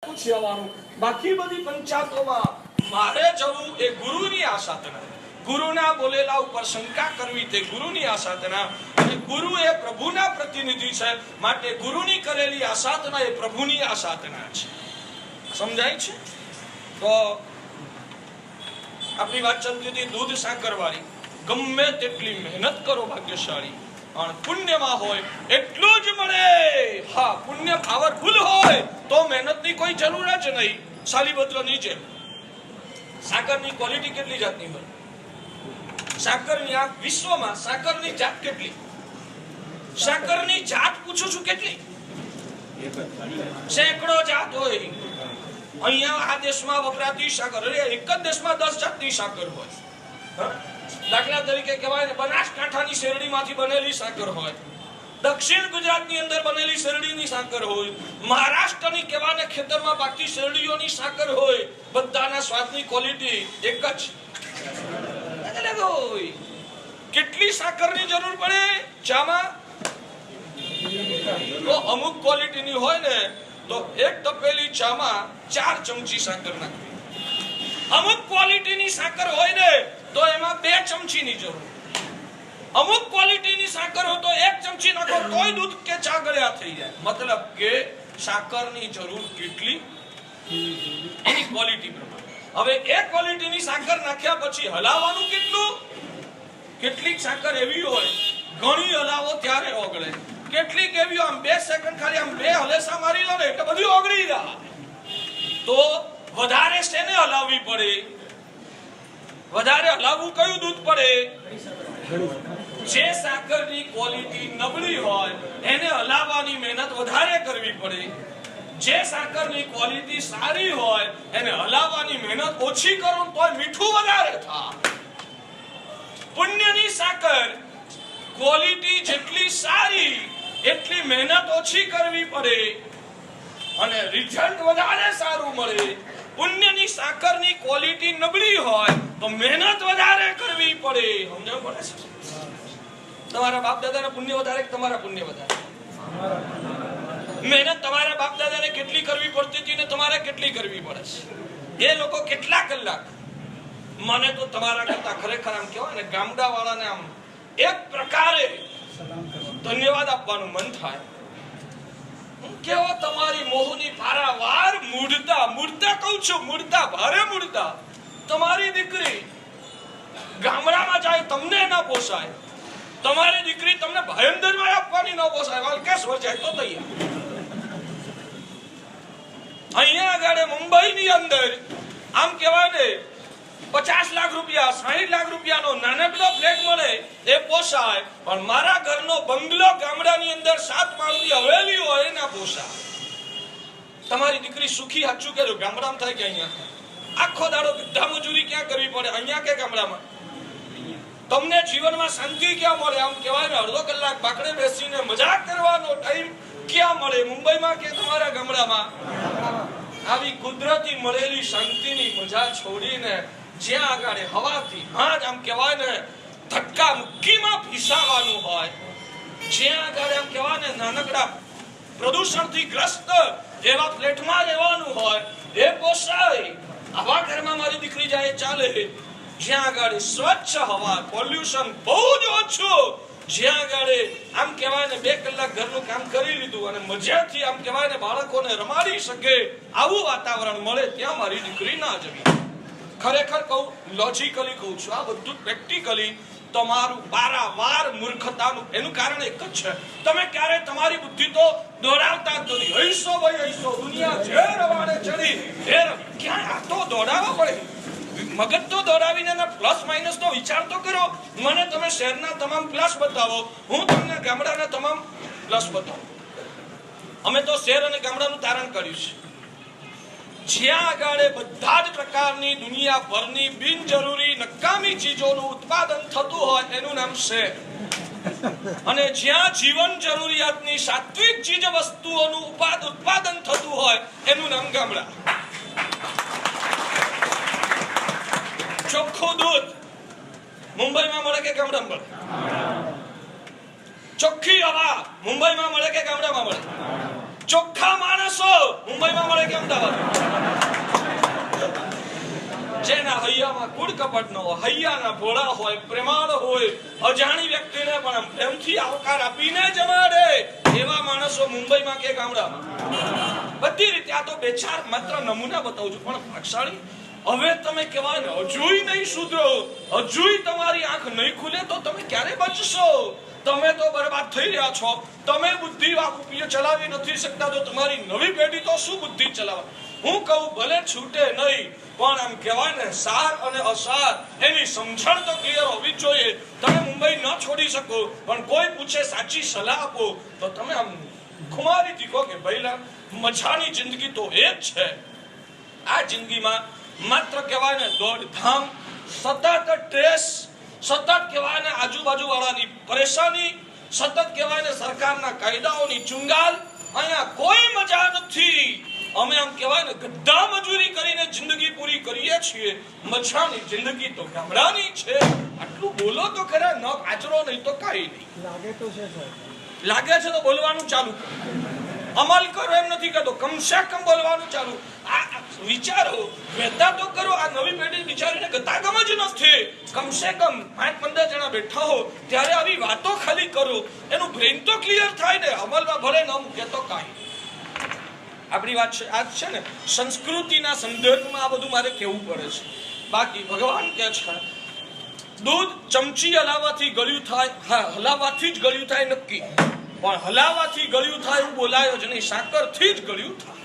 પૂછ્યાવાનું બાકી બધી પંચાયતોમાં મારે જવું એ ગુરુની આ સાધના, ગુરુના બોલેલા ઉપર શંકા કરવી તે ગુરુની આ સાધના, અને ગુરુ એ પ્રભુના પ્રતિનિધિ છે, માટે ગુરુની કરેલી આ સાધના એ પ્રભુની આ સાધના છે. સમજાય છે? તો આપણી વાત ચાલતી હતી દૂધ સાકર વાળી. ગમે તેટલી મહેનત કરો ભાગ્યશાળી, પણ પુણ્યમાં હોય એટલું જ મળે. હા, પુણ્ય પાવરફુલ હોય તો મહેનતની કોઈ જરૂર જ નહીં. સાલીપત્રની જેમ સાકરની ક્વોલિટી કેટલી જાતની હોય? સાકરની આ વિશ્વમાં સાકરની જાત કેટલી? સાકરની જાત પૂછું છું કેટલી? સેંકડો જાત હોય. અહીંયા આ દેશમાં વપરાતી સાકર, એક જ દેશમાં 10 જાતની સાકર હોય. દાખલા તરીકે કહેવાય ને બનાસકાંઠાની શેરડીમાંથી બનેલી સાકર હોય, દક્ષિણ ગુજરાતની અંદર બનેલી શેરડીની સાકર હોય, મહારાષ્ટ્રની કહેવાને ખેતરમાં પાકતી શેરડીઓની સાકર હોય. બધાના સ્વાદની ક્વોલિટી એક જ. કેટલી સાકરની જરૂર પડે ચામાં? તો અમુક ક્વોલિટીની હોય ને તો એક તપેલી ચામાં 4 ચમચી સાકર નાખવી. અમુક ક્વોલિટીની સાકર હોય ને તો એમાં 2 ચમચીની જરૂર. અમુક ક્વોલિટીની સાકર હોય તો 1 ચમચી નાખો તોય દૂધ કે ચા ગળ્યા થઈ જાય. મતલબ કે સાકરની જરૂર કેટલી એની ક્વોલિટી પ્રમાણે. હવે એક ક્વોલિટીની સાકર નાખ્યા પછી હલાવવાનું કેટલું? કેટલીક સાકર એવી હોય ઘણી હલાવો ત્યારે ઓગળે, કેટલીક એવી આમ 2 સેકન્ડ ખાલી આમ 2 હલેસા મારી લો ને એટલે બધું ઓગળી જાય. તો વધારે શેને હલાવવી પડે? વધારે હલાવવું કયું દૂધ પડે? જે સાકરની ક્વોલિટી નબળી હોય એને હલાવવાની મહેનત વધારે કરવી પડે. જે સાકરની ક્વોલિટી સારી હોય એને હલાવવાની મહેનત ઓછી કરો તો મીઠું વધારે થાય. પુણ્યની સાકર ક્વોલિટી જેટલી સારી એટલી મહેનત ઓછી કરવી પડે અને રિઝલ્ટ વધારે સારું મળે. પુણ્યની સાકરની ક્વોલિટી નબળી હોય તો મહેનત વધારે કરવી પડે. સમજણ પડે છે? તમારા બાપ દાદાના પુણ્ય વધારે કે તમારા પુણ્ય વધારે? મહેનત તમારા બાપ દાદાને કેટલી કરવી પડતી હતી ને તમારે કેટલી કરવી પડે છે? એ લોકો કેટલા કલાક? મને તો તમારા કરતા ખરેખર આમ કહેવાય ને ગામડા વાળાને આમ એક પ્રકારે ધન્યવાદ આપવાનું મન થાય. કેવો તમારી મોહની પારાવાર મૂળતા કહું છું, મૂળતા ભારે મૂળતા. તમારી દીકરી ગામડામાં જાય તમને ના પોસાય, તમારી દીકરી તમને ભાયંદરમાં આપવાની ન પોસાય, વાલકેશ્વર જાય તો તૈયાર. અહીંયા આગળ મુંબઈની અંદર આમ કહેવાય ને 50 લાખ રૂપિયા 60 લાખ રૂપિયાનો નાનકડો ફ્લેટ મળે એ પોસાય, પણ મારા ઘરનો બંગલો ગામડાની અંદર 7 માળની હવેલી હોય એ ના પોસાય. તમારી દીકરી સુખી સાચું કર્યું ગામડામાં થાય કે અહીંયા? આખો દાડો ગધા મજૂરી ક્યાં કરવી પડે, અહીંયા કે ગામડામાં? તમને જીવનમાં શાંતિ ક્યાં મળે? આમ કહેવાય ને અડધો કલાક બાકડે બેસીને મજાક કરવાનો ટાઈમ ક્યાં મળે? મુંબઈમાં કે તમારા ગામડામાં? આવી કુદરતી મળેલી શાંતિની મજા છોડીને જ્યાં આગળ હવાથી હાજ આમ કહેવાય ને ધક્કા મુક્કીમાં ભીસાવાનું હોય, જ્યાં આગળ આમ કહેવાય ને નાનકડા પ્રદૂષણથી ગ્રસ્ત એવા ફ્લેટમાં રહેવાનું હોય એ પોસાય. આવા ઘરમાં મારી દીકરી જાય ચાલે. જ્યાં આગળ સ્વચ્છ હવા, પોલ્યુશન બહુ જ ઓછું, જ્યાં આગળ આમ કહેવાય ને 2 કલાક ઘરનું કામ કરી લીધું અને મજાથી આમ કહેવાય ને બાળકોને રમાડી શકે આવું વાતાવરણ મળે ત્યાં મારી દીકરી ના જવી. ખરેખર કહું, લોજિકલી કહું છું, આ બધું પ્રેક્ટિકલી તમારું વારંવાર મૂર્ખતાનું એનું કારણ એક જ છે. તમે ક્યારે તમારી બુદ્ધિ તો દોડાવતા જ નથી. હૈસો ભાઈ હૈસો, દુનિયા જે રવાડે ચડી એ ક્યાં આ તો દોડાવવા પડે. મગજ તો દોડાવીને પ્લસ માઇનસ તો વિચાર તો કરો. મને તમે શહેરના તમામ પ્લસ બતાવો, હું તમને ગામડાના તમામ પ્લસ બતાવું. અમે તો શહેર અને ગામડાનું તારણ કર્યું છે. જ્યાં આગળ બધા જ પ્રકારની દુનિયાભરની બિનજરૂરી નકામી ચીજોનું ઉત્પાદન થતું હોય એનું નામ શહેર, અને જ્યાં જીવન જરૂરિયાતની સાત્વિક ચીજ વસ્તુઓનું ઉત્પાદન થતું હોય એનું નામ ગામડા. ચોખ્ખું દૂધ મુંબઈમાં મળે કે ગામડામાં મળે? ચોખ્ખી હવા મુંબઈમાં મળે કે ગામડામાં મળે? ચોખ્ખા માણસો મુંબઈમાં મળે કે અમદાવાદ? જેના હૈયામાં કુડ કપટ ન હોય, હૈયાના ભોળા હોય, પ્રેમાળ હોય, અજાણી વ્યક્તિને પણ પ્રેમથી આવકાર આપીને જમાડે એવા માણસો મુંબઈમાં કે ગામડામાં? બધી રીતે આ તો બે ચાર માત્ર નમૂના બતાવું છું, પણ ભાગશાળી હવે તમે કહેવાય ને હજુય નહીં સુધરો, હજુય તમારી આંખ નહીં ખુલે તો તમે ક્યારે બચશો? તમે તો બરબાદ થઈ રહ્યા છો. તમે બુદ્ધિ ચલાવી નથી શકતા તો તમારી નવી પેઢી તો શું બુદ્ધિ ચલાવે? હું કહું ભલે છૂટે નહીં, પણ આમ કહેવાય ને સાર અને અસાર એની સમજણ તો ક્લિયર હોવી જોઈએ. તમે મુંબઈ ન છોડી શકો, પણ કોઈ પૂછે સાચી સલાહ આપો તો તમે આમ ખુમારી દીકો કે ભઈલા મજાની જિંદગી તો એ જ છે. આ જિંદગીમાં માત્ર કહેવાય ને દોડધામ, સતત સ્ટ્રેસ, સતત કહેવાય ને આજુબાજુ વાળાની પરેશાની, સતત કહેવાય ને સરકારના કાયદાઓની ચુંગાલ, અહીંયા કોઈ મજા નથી. અમે આમ કહેવાય ને ગદ્દા મજૂરી કરીને જિંદગી પૂરી કરીએ છીએ. મજાની જિંદગી તો ગામડાની છે. આટલું બોલો તો ખરા, ન આચરો નહીં તો કાંઈ નહીં. લાગે તો છે સર, લાગે છે તો બોલવાનું ચાલુ, અમલ કરો એમ નથી કહેતો, કમસે કમ બોલવાનું ચાલુ. આ વિચારો વેતા તો કરો. આ નવી પેઢી વિચારીને ગતાગમ જ નથી. કમસે કમ 5-15 જણા બેઠા હો ત્યારે આવી વાતો ખાલી કરો, એનું બ્રેન તો ક્લિયર થાય ને. અમલમાં ભલે ન મૂકે તો કાંઈ. આપણી વાત છે આ છે ને સંસ્કૃતિના સંદર્ભમાં આ બધું મારે કહેવું પડે છે. બાકી ભગવાન કહે છે દૂધ ચમચી હલાવવાથી ગળ્યું થાય, હા હલાવવાથી જ ગળ્યું થાય નક્કી, પણ હલાવવાથી ગળ્યું થાય એવું બોલાયો જ નહીં, સાકરથી જ ગળ્યું થાય.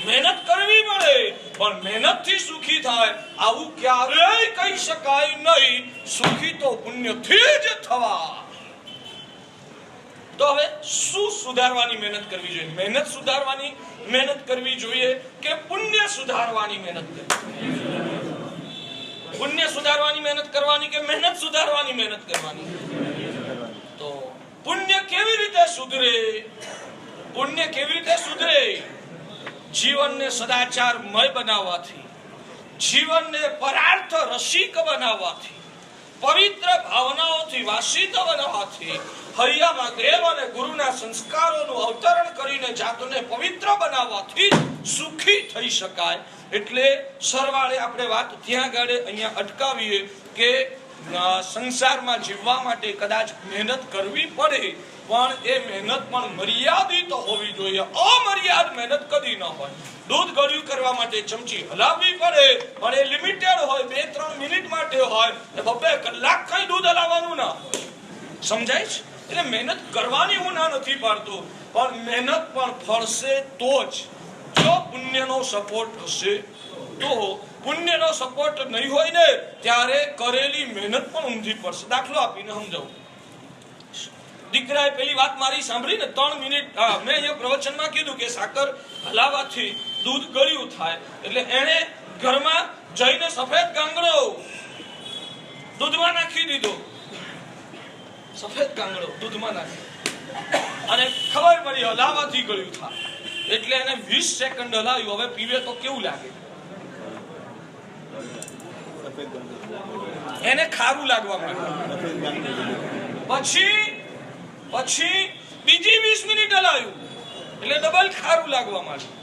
મહેનત કરવી પડે પણ મહેનતથી સુખી થાય આવું ક્યારેય કહી શકાય નહીં. સુખી તો પુણ્યથી જ થવા. તો હવે શું સુધારવાની મહેનત કરવી જોઈએ? મહેનત સુધારવાની મહેનત કરવી જોઈએ કે પુણ્ય સુધારવાની મહેનત કરવી? પુણ્ય સુધારવાની મહેનત કરવાની કે મહેનત સુધારવાની મહેનત કરવાની? તો પુણ્ય કેવી રીતે સુધરે? પુણ્ય કેવી રીતે સુધરે? જીવનને સદાચારમય બનાવવાથી, જીવનને પરાર્થ રસિક બનાવવાથી, પવિત્ર ભાવનાઓથી વાસિત બનાવવાથી, હૈયામાં દેવ અને ગુરુના સંસ્કારોનું અવતરણ કરીને જાતને પવિત્ર બનાવવાથી સુખી થઈ શકાય. એટલે સરવાળે આપણે વાત ત્યાં ગાડે અહીંયા અટકાવીએ કે સંસારમાં જીવવા માટે કદાચ મહેનત કરવી પડે, પણ એ મહેનત પણ મર્યાદિત હોવી જોઈએ. અમર્યાદ મહેનત કદી ન હોય. દૂધ ગળ્યું કરવા માટે ચમચી હલાવવી પડે, પણ એ લિમિટેડ હોય, 2-3 મિનિટ માટે હોય. 2 કલાક કઈ દૂધ હલાવવાનું ના હોય. સમજાય છે? એટલે મહેનત કરવાની હું ના નથી પાડતો, પણ મહેનત પણ ફળશે તો જ. જો પુણ્યનો સપોર્ટ હશે તો. પુણ્યનો સપોર્ટ નહીં હોય ને ત્યારે કરેલી મહેનત પણ ઊંધી પડશે. દાખલો આપીને સમજાવું. દીકરાએ પેલી વાત મારી સાંભળી ને 3 મિનિટ, મેં અહીંયા પ્રવચનમાં કીધું કે સાકર હલાવવાથી દૂધ ગળ્યું થાય, એટલે એણે ઘરમાં જઈને સફેદ ગાંગડો દૂધમાં નાખી દીધો. સફેદ ગાંગડો દૂધમાં નાખી અને ખબર પડી હલાવવાથી ગળ્યું થાય, એટલે એને 20 સેકન્ડ હલાવ્યું. હવે પીવે તો કેવું લાગે? એને ખારું લાગવા માંડ્યું. પછી બીજી 20 મિનિટ હલાવ્યું એટલે ડબલ ખારું લાગવા માંડ્યું.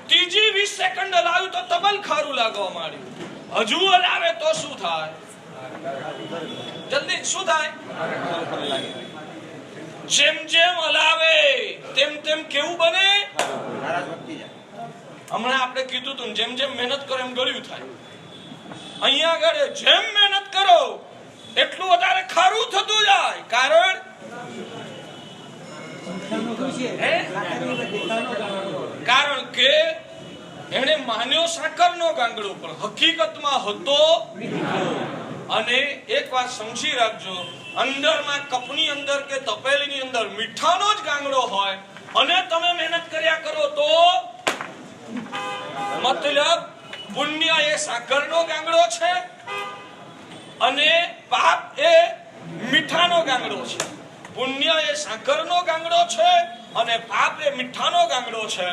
ત્રીજી 20 સેકન્ડ હલાવ્યું તો ડબલ ખારું લાગવા માંડ્યું. હજુ હલાવે તો શું થાય? જલ્દી શું થાય? જેમ જેમ હલાવે તેમ તેમ કેવું બને? હમણાં આપણે કીધું તું જેમ જેમ મહેનત કરો એમ ગળ્યું થાય. અહીંયા આગળ જેમ મહેનત કરો એટલું વધારે ખારું થતું જાય. કારણ કારણ કે એને માન્યો સાકરનો ગાંગડો પણ હકીકતમાં હતો. અને એક વાત સમજી રાખજો, અંદરમાં કપની અંદર કે તપેલીની અંદર મીઠાનો જ ગાંગડો હોય અને તમે મહેનત કર્યા કરો તો મતલબ પુણ્ય એ સાકરનો ગાંગડો છે અને પાપ એ મીઠાનો ગાંગડો છે. પુણ્ય એ સાકરનો ગાંગડો છે અને પાપ એ મીઠાનો ગાંગડો છે.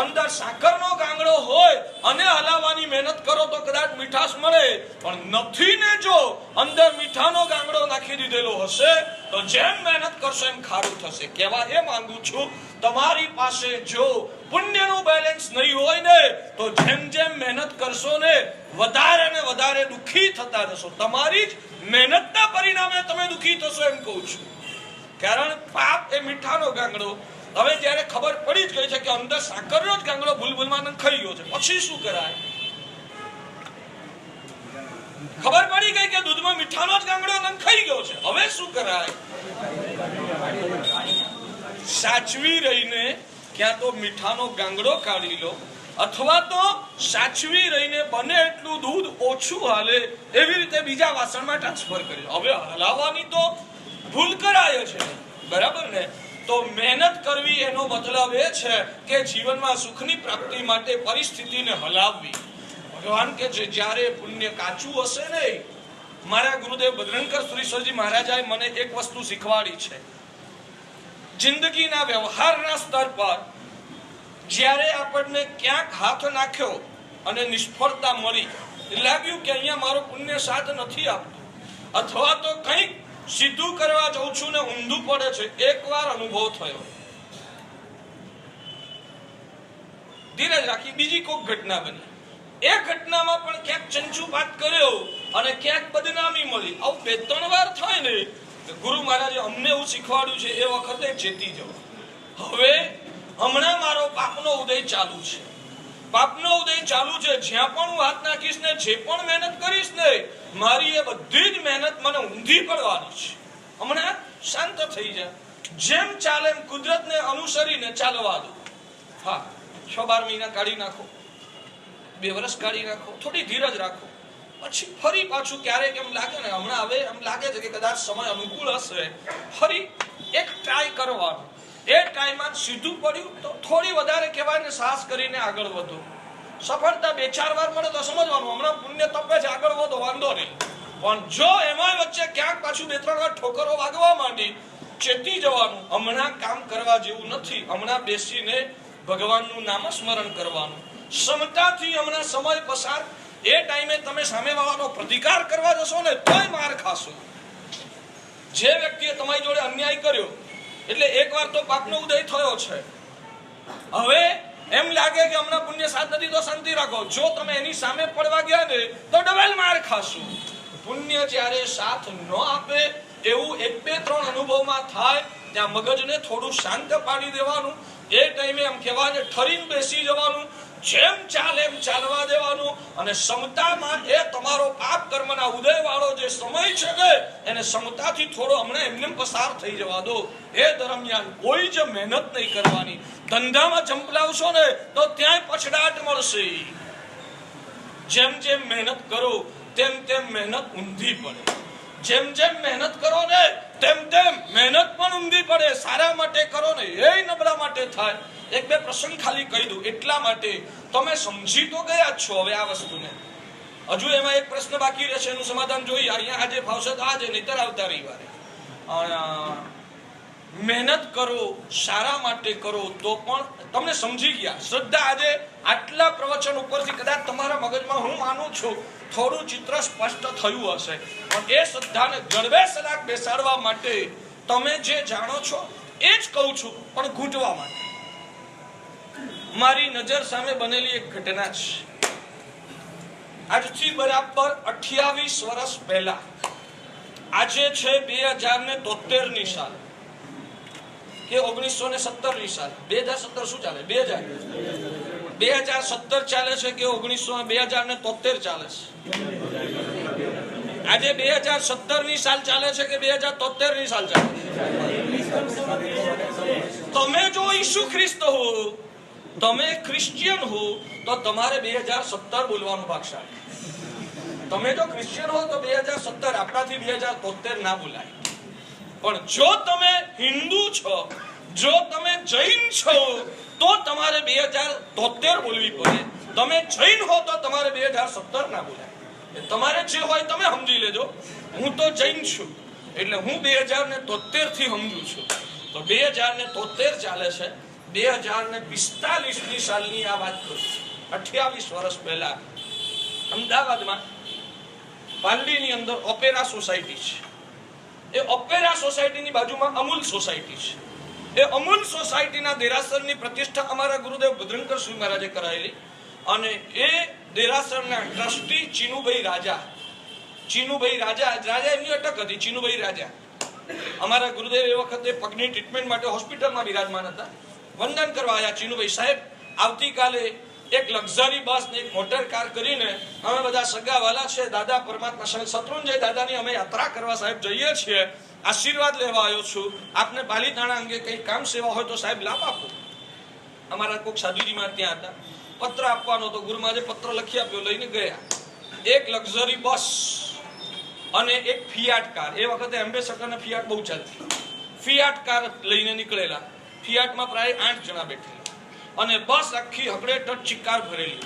અંદર સાકરનો ગાંગડો હોય અને હલાવવાની મહેનત કરો તો કદાચ મીઠાશ મળે, પણ નથી ને જો અંદર મીઠાનો ગાંગડો નાખી દીધેલો હશે તો જેમ મહેનત કરશો એમ ખારું થશે. કહેવા એ માંગુ છું તમારી પાસે જો પુણ્યનું બેલેન્સ નહીં હોય ને તો જેમ જેમ મહેનત કરશો ને વધારે દુઃખી થતા રહેશો. તમારી જ મહેનતના પરિણામે તમે દુઃખી થશો એમ કહું છું. કારણ પાપ એ મીઠાનો ગાંગડો. હવે જ્યારે ખબર પડી જ ગઈ છે કે અંદર સાકરનો જ ગાંગડો ભૂલભૂલમાં નંખાઈ ગયો છે, પછી શું કરાય? ખબર પડી ગઈ કે દૂધમાં મીઠાનો જ ગાંગડો નંખાઈ ગયો છે, હવે શું કરાય? સાચવી રહીને ક્યાં તો મીઠાનો ગાંગડો કાઢી લો, અથવા તો સાચવી રહીને બને એટલું દૂધ ઓછું હાલે એવી રીતે બીજા વાસણમાં ટ્રાન્સફર કરી લો. હવે હલાવવાની તો ભૂલ કરાય છે, બરાબર ને? તો મહેનત કરવી એનો મતલબ એ છે કે જીવનમાં સુખની પ્રાપ્તિ માટે પરિસ્થિતિને હલાવવી. ભગવાન કે છે જ્યારે પુણ્ય કાચું હશે ને, મારા ગુરુદેવ બજરંગકર સુરીશ્વરજી મહારાજાએ મને એક વસ્તુ શીખવાડી છે. જિંદગીના વ્યવહારના સ્તર પર જ્યારે આપણને ક્યાંક હાથ નાખ્યો અને નિષ્ફળતા મળી, લાગ્યું કે અહીંયા મારો પુણ્ય સાથ નથી આપતું, અથવા તો કંઈક સીધું કરવા જઉં છું ને ઊંધું પડે છે, એકવાર અનુભવ થયો, ધીરજ રાખી બીજી કોઈક ઘટના બની, એ ઘટનામાં પણ ક્યાંક ચંચુપાત કર્યો અને ક્યાંક બદનામી મળી. આવું 2-3 વાર થાય ને, ગુરુ મહારાજે અમને એવું શીખવાડ્યું છે એ વખતે ચેતી જવું. હવે હમણાં મારો પાપનો ઉદય ચાલુ છે, પાપનો ઉદય ચાલુ છે. જ્યાં પણ હું હાથ નાખીશ ને, જે પણ મહેનત કરીશ ને, મારી એ બધી જ મહેનત મને ઊંધી પડવાની છે. હમણાં શાંત થઈ જાય, જેમ ચાલે એમ કુદરતને અનુસરીને ચાલવા દો. હા, 6-12 મહિના કાઢી નાખો, 2 વર્ષ કાઢી નાખો, થોડી ધીરજ રાખો, પછી ફરી પાછું ક્યારેક એમ લાગે ને, હમણાં હવે એમ લાગે છે કે કદાચ સમય અનુકૂળ હશે, ફરી એક ટ્રાય કરવાનો. એ ટાઈમમાં સીધું પડ્યું તો થોડી વધારે કહેવાય ને, સાહસ કરીને આગળ વધો. સફળતા 2-4 વાર મળે તો સમજવાનું હમણાં પુણ્ય તપે છે, આગળ વધો, વાંધો નહીં. પણ જો એમાં વચ્ચે ક્યાંક પાછું 2-3 વાર ઠોકરો વાગવા માંડી, ચેતી જવાનું હમણાં કામ કરવા જેવું નથી. હમણાં બેસીને ભગવાનનું નામ સ્મરણ કરવાનું, સમતાથી હમણાં સમય પસાર. એ ટાઈમે તમે સામેવાળાનો પ્રતિકાર કરવા જશો ને તોય માર ખાશો. જે વ્યક્તિએ તમારી જોડે અન્યાય કર્યો, એટલે એકવાર તો પાપનો ઉદય થયો છે, હવે એમ લાગે કે હમણાં પુણ્ય સાથ નથી તો શાંતિ રાખો. જો તમે એની સામે પડવા ગયા ને તો ડબલ માર ખાશો. પુણ્ય જ્યારે સાથ ન આપે એવું 1-2-3 અનુભવમાં થાય, ત્યાં મગજને થોડું શાંત પાડી દેવાનું. એ ટાઈમે એમ કહેવાય ઠરીને બેસી જવાનું, જેમ ચાલે એમ ચાલવા દેવાનું. અને સમતામાં એ તમારો પાપ કર્મના ઉદય વાળો જે સમય છે ને, એને સમતાથી થોડો હમણાં એમને પસાર થઈ જવા દો. એ દરમિયાન કોઈ જ મહેનત નહીં કરવાની. ધંધામાં ચંપલાવશો ને તો ત્યાંય પછડાટ મળશે. જેમ જેમ મહેનત કરો તેમ તેમ મહેનત ઊંધી પડે. જેમ જેમ મહેનત કરો ને તેમ તેમ મહેનત પણ ઊંધી પડે. સારા માટે કરો ને એ નબળા માટે થાય. 1-2 પ્રસંગ ખાલી કહી દઉં એટલા માટે તમે સમજી તો ગયા જ છો હવે આ વસ્તુને. હજુ એમાં એક પ્રશ્ન બાકી રહેશે, એનું સમાધાન જોઈએ. અહીંયા આજે ફાવશે તો આજે, નહીતર આવતા રવિવારે. મહેનત કરો, સારા માટે કરો તો પણ તમને સમજી ગયા. શ્રદ્ધા આજે આટલા પ્રવચન ઉપરથી કદાચ તમારા મગજમાં હું માનું છું થોડું ચિત્ર સ્પષ્ટ થયું હશે, પણ એ શ્રદ્ધાને જડબે સલાક બેસાડવા માટે તમે જે જાણો છો એ જ કહું છું, પણ ઘૂંટવા માટે. મારી નજર સામે બનેલી એક ઘટના છે. આજથી બરાબર 28 વર્ષ પહેલા, આજે છે 2073 ની સાલ કે 1917 ની સાલ. 2017 શું ચાલે? 2017 ચાલે છે કે 2073 ચાલે છે? આજે 2017 ની સાલ ચાલે છે કે 2073 ની સાલ ચાલે છે? તમે જો ઈસુ ખ્રિસ્ત હો, તમે ક્રિશ્ચિયન હો, તો તમારે 2017 બોલવાનું ભાગશાળી. તમે જો ક્રિશ્ચિયન હો તો 2017, આપણાથી 2073 ના બોલાય. પણ જો તમે હિન્દુ છો, જો તમે જૈન છો, તો તમારે 2073 બોલવી પડે. તમે જૈન હો તો તમારે 2017 ના બોલાય. તમારે જે હોય તમે સમજી લેજો. હું તો જૈન છું એટલે હું 2073 થી સમજુ છું. તો 2073 ચાલે છે. 2045 ની સાલની આ વાત કરું. 28 વર્ષ પહેલા અમદાવાદમાં પાલડીની અંદર ઓપેરા સોસાયટી છે. એ ઓપેરા સોસાયટીની બાજુમાં અમૂલ સોસાયટી છે. એ અમૂલ સોસાયટીના દેરાસરની પ્રતિષ્ઠા અમારા ગુરુદેવ ભદ્રંકર સ્વામી મહારાજે કરાયેલી અને એ દેરાસરના ટ્રસ્ટી ચીનુભાઈ રાજા એમની અટક હતી. ચીનુભાઈ રાજા અમારા ગુરુદેવ એ વખતે પગની ટ્રીટમેન્ટ માટે હોસ્પિટલમાં બિરાજમાન હતા. વંદન કરવા આવ્યા. ચીનુભાઈ સાહેબ, આવતીકાલે એક લક્ઝરી બસ ને એક મોટર કાર કરીને અમે બધા સગાવાલા છે દાદા પરમાત્મા શત્રુંજય દાદાની અમે યાત્રા કરવા સાહેબ જઈએ છીએ. આશીર્વાદ લેવા આવ્યો છું. આપને પાલીતાણા અંગે કઈ કામ સેવા હોય તો સાહેબ લાભ આપો. અમારા કોઈક સાધુજી માં ત્યાં હતા. પત્ર આપવાનો તો ગુરુમાજે પત્ર લખી આપ્યો, લઈને ગયા. એક લક્ઝરી બસ અને એક ફિયાટ કાર. એ વખતે એમ્બેસેડર ને ફિયાટ બહુ ચાલતી. ફિયાટ કાર લઈને નીકળેલા. ફિયાટમાં પ્રાય 8 જણા બેઠેલા અને બસ આખી હકડેટટ ચિકાર ભરેલી.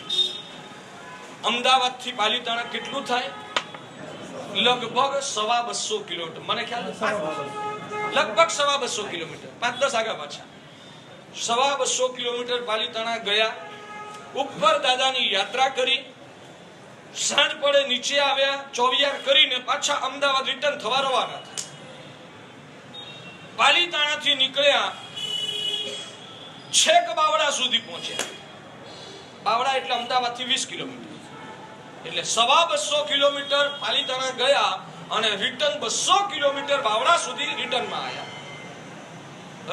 અમદાવાદ થી પાલીતાણા કેટલું થાય? લગભગ 250 કિલોમીટર. મને ખ્યાલ લગભગ 250 કિલોમીટર, 5-10 આગા પાછા. 250 કિલોમીટર પાલીતાણા ગયા. ઉપર દાદાની યાત્રા કરી. સાંજ પડે નીચે આવ્યા. ચોવિયાર કરીને પાછા અમદાવાદ રિટર્ન થવા રવાના થયા. પાલીતાણા થી નીકળ્યા, છેક બાવળા સુધી પહોંચ્યા. બાવળા એટલે અમદાવાદ થી 20 કિલોમીટર, એટલે 250 કિલોમીટર પાલીતાણા ગયા અને રિટર્ન 200 કિલોમીટર બાવળા સુધી રિટર્નમાં આવ્યા.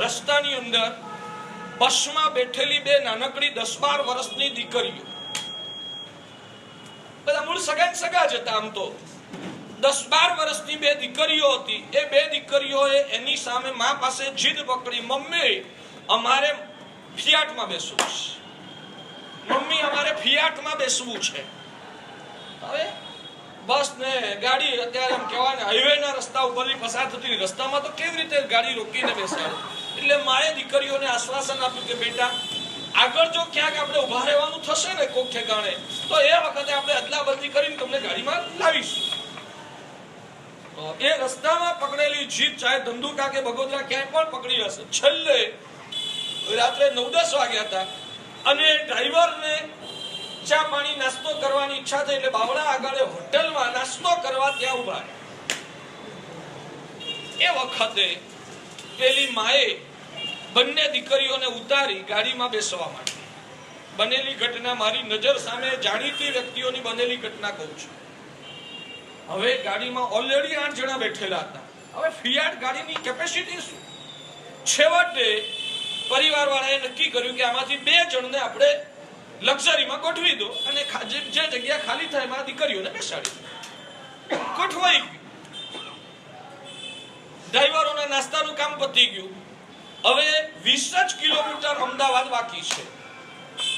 રસ્તાની અંદર બસમાં બેઠેલી બે નાનકડી 10-12 વર્ષની દીકરીઓ, બધા મૂળ સગા જ હતા. આમ તો 10-12 વર્ષની બે દીકરીઓ હતી. એ બે દીકરીઓએ એની સામે મા પાસે જીદ પકડી, મમ્મી અમારે ફિયાટમાં બેસવું છે, મમ્મી અમારે ફિયાટમાં બેસવું છે. હવે બસ ને ગાડી અત્યારે એમ કહેવાય ને હાઈવે ના રસ્તા ઉપરથી પસાર થતી, રસ્તામાં તો કેવી રીતે ગાડી રોકીને બેસાડે. એટલે માએ દીકરીઓને આશ્વાસન આપ્યું કે બેટા, આગળ જો ક્યાંક આપણે ઉભા રહેવાનું થશે ને કોક ઠેકાણે, તો એ વખતે આપણે અદલાબદલી કરીને તમને ગાડીમાં લાવીશું. તો એ રસ્તામાં પકડેલી જીત, ચાહે ધંધુકા કે બગોદરા ક્યાંય પણ પકડી હશે, છેલ્લે રાત્રે 9-10 વાગ્યા હતા અને ડ્રાઈવરને ચા પાણી નાસ્તો કરવાની ઈચ્છા થઈ એટલે બાવળા આગળ હોટલમાં નાસ્તો કરવા ત્યાં ઉભા. એ વખતે પેલી માએ બંને દીકરીઓને ઉતારી ગાડીમાં બેસવા માટે. બનેલી ઘટના મારી નજર સામે, જાણીતી વ્યક્તિઓની બનેલી ઘટના કહું છું. હવે ગાડીમાં ઓલરેડી 8 જણા બેઠેલા હતા. હવે ફિયાટ ગાડીની કેપેસિટી શું? છેવટે પરિવાર વાળાએ નક્કી કર્યું કે આમાંથી 2 જણને આપણે લક્ઝરીમાં ગોઠવી દો અને જે જગ્યા ખાલી થાય એમાં દીકરીઓને બેસાડી ગોઠવાઈ ગયું. ડ્રાઈવરોના નાસ્તાનું કામ પતી ગયું. હવે 20 કિલોમીટર અમદાવાદ બાકી છે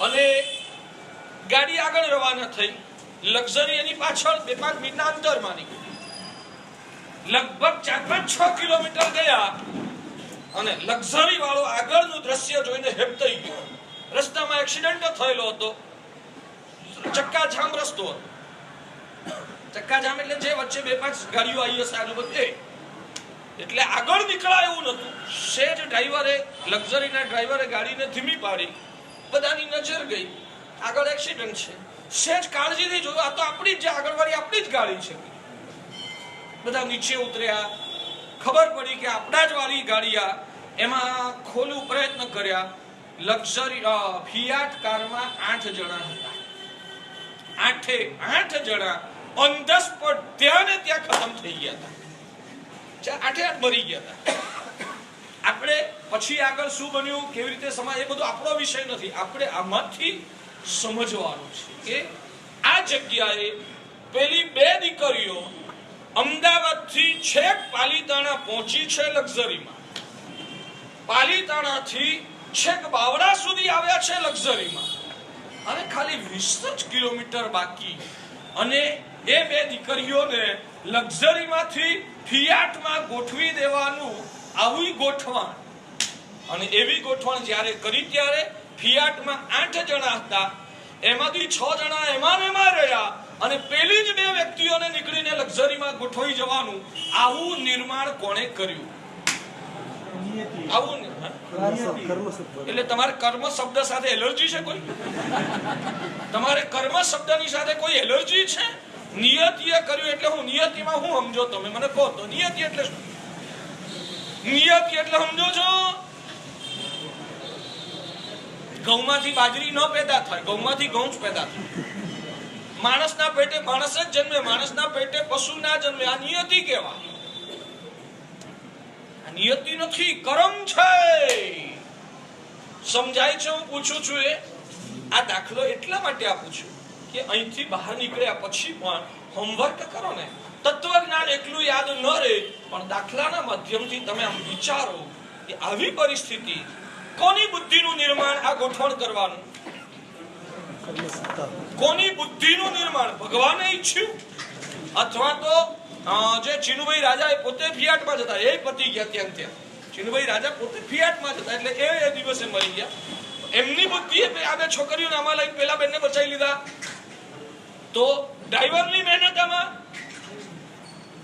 અને ગાડી આગળ રવાના થઈ. લક્ઝરી એની પાછળ 2-5 મિનિટના અંતરમાં નીકળી. લગભગ 4-5-6 કિલોમીટર ગયા અને લક્ઝરી વાળો આગળનું દ્રશ્ય જોઈને હેપ થઈ ગયો. રસ્તામાં એક્સિડન્ટ થયેલો હતો. ચક્કાજામ રસ્તો હતો. ચક્કાજામ એટલે જે વચ્ચે 2-5 ગાડીઓ આવી હશે આજુબાજુ, એટલે આગળ નીકળાય એવું નતું. સેજ ડ્રાઈવરે, લક્ઝરીના ડ્રાઈવરે ગાડીને ધીમી પાડી. બધાની નજર ગઈ આગળ એક્સિડન્ટ છે. સેજ કાળજીથી જોયું, આ તો આપણી જ આગળવાળી આપણી જ ગાડી છે. બધા નીચે ઉતર્યા. ખબર પડી કે આપણા જ વાળી ગાડી આ. એમાં ખોલવું પ્રયત્ન કર્યા. લક્ઝરી ફિયાટ કારમાં 8 જણા હતા. 8 જણા ઓન ધ સ્પોટ ત્યાં ને ત્યાં ખતમ થઈ ગયા હતા. 8 મરી ગયા હતા. આપણે પછી આગળ શું બન્યું, કેવી રીતે સમાજ, એ બધું આપણો વિષય નથી. આપણે આમાંથી સમજવાનું છે કે આ જગ્યાએ પેલી 2 દીકરીઓ અમદાવાદથી છેક પાલીતાણા પહોંચી છે લક્ઝરીમાં. પાલીતાણાથી છેક બાવળા સુધી આવ્યા છે લક્ઝરીમાં અને ખાલી 20 કિલોમીટર બાકી. અને એ 2 દીકરીઓને લક્ઝરીમાંથી ફિયાટમાં ગોઠવી દેવાનું, આવી ગોઠવણ. અને એવી ગોઠવણ જ્યારે કરી ત્યારે ફિયાટમાં 8 જણા હતા, એમાંથી 6 જણા એમાં રહ્યા અને પેલી જ 2 વ્યક્તિઓને નીકળીને લક્ઝરીમાં ગોઠવાઈ જવાનું. આવું નિર્માણ કોણે કર્યું? આવું એટલે તમારે કર્મ શબ્દ સાથે એલર્જી છે કોઈ? તમારે કર્મ શબ્દની સાથે કોઈ એલર્જી છે? નિયતિએ કર્યું એટલે હું નિયતિમાં હું સમજો? તમે મને કહો તો નિયતિ એટલે શું? નિયતિ એટલે સમજો છો ઘઉંમાંથી બાજરી ન પેદા થાય, ઘઉંમાંથી ઘઉં જ પેદા થાય. માણસના પેટે માણસ જ જન્મે, માણસના પેટે પશુ ના જન્મે. આ નિયતિ કહેવાય. આ નિયતિ નથી, કર્મ છે. સમજાય છે? હું પૂછું છું આ દાખલો એટલા માટે આપું છું કે અહીંથી બહાર નીકળ્યા પછી પણ હોમવર્ક કરો ને. તત્વજ્ઞાન એકલું યાદ ન રહે, પણ દાખલાના માધ્યમથી તમે આમ વિચારો કે આવી પરિસ્થિતિ, કોની બુદ્ધિનું નિર્માણ આ ગોઠવણ કરવાનું? કોની બુદ્ધિનું નિર્માણ? ભગવાને ઈચ્છ્યું? અથવા તો જે ચીનુભાઈ રાજા એ પોતે ફિયાટમાં જતા, એ પતી ગયા ત્યાં. ચીનુભાઈ રાજા પોતે ફિયાટમાં જતા, એટલે એ દિવસે મરી ગયા. એમની બુદ્ધિએ આ બે છોકરીઓને આમાં લઈને પેલા બેનને બચાવી લીધા. તો ડ્રાઈવરની મહેનત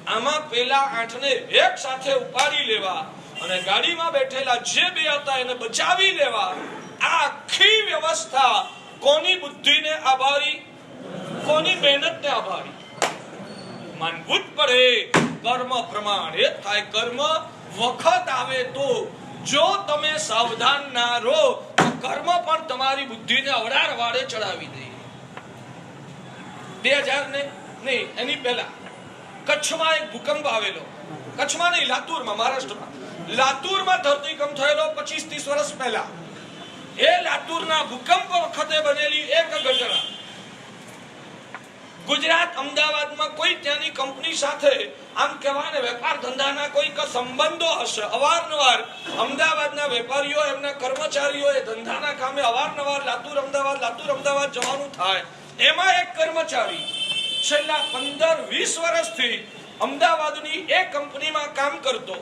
આમાં પેલા 8ને એક સાથે ઉપાડી લેવા અને ગાડીમાં બેઠેલા જે બે હતા એને બચાવી લેવા, આ આખી વ્યવસ્થા કોની બુદ્ધિને આભારી? કોની મહેનતને આભારી? માનવું જ પડે. કર્મ પ્રમાણે થાય. કર્મ વખત આવે તો જો તમે સાવધાન ના રહો, કર્મ પણ તમારી બુદ્ધિને અવડાર વાળે ચડાવી દે. 2000 ને નહીં, એની પહેલા કચ્છમાં એક ભૂકંપ આવેલો. કચ્છમાં નહીં, લાતુરમાં, મહારાષ્ટ્રમાં. લાતુરમાં ધરતીકંપ થયેલો 25-30 વર્ષ પહેલા. એ લાતુરના ભૂકંપ વખતે બનેલી એક ઘટના. ગુજરાત અમદાવાદમાં કોઈ ત્યાંની કંપની સાથે આમ કહેવાય ને વેપાર ધંધાના કોઈક સંબંધો હશે. અવારનવાર અમદાવાદના વેપારીઓ, એમના કર્મચારીઓ એ ધંધાના કામે અવારનવાર લાતુર અમદાવાદ જવાનું થાય. એમાં એક કર્મચારી છેલ્લા 15-20 વર્ષથી અમદાવાદની એક કંપનીમાં કામ કરતો.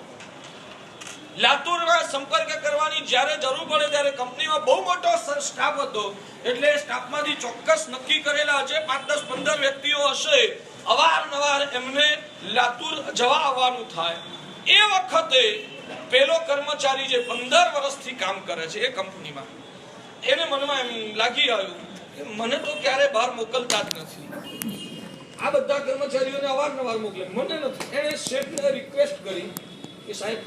લાતુરમાં સંપર્ક કરવાની જ્યારે જરૂર પડે ત્યારે કંપનીમાં બહુ મોટો સ્ટાફ હતો, એટલે સ્ટાફમાંથી ચોક્કસ નક્કી કરેલા જે 5-10-15 વ્યક્તિઓ હશે, અવારનવાર એમને લાતુર જવા આવવાનું થાય. એ વખતે પેલો કર્મચારી જે 15 વર્ષથી કામ કરે છે એ કંપનીમાં, એને મનમાં એમ લાગી આવ્યું કે મને તો ક્યારે બહાર મોકલતા જ નથી. આ બધા કર્મચારીઓને અવારનવાર મોકલે, મને નથી. એણે શેફને રિક્વેસ્ટ કરી કે સાહેબ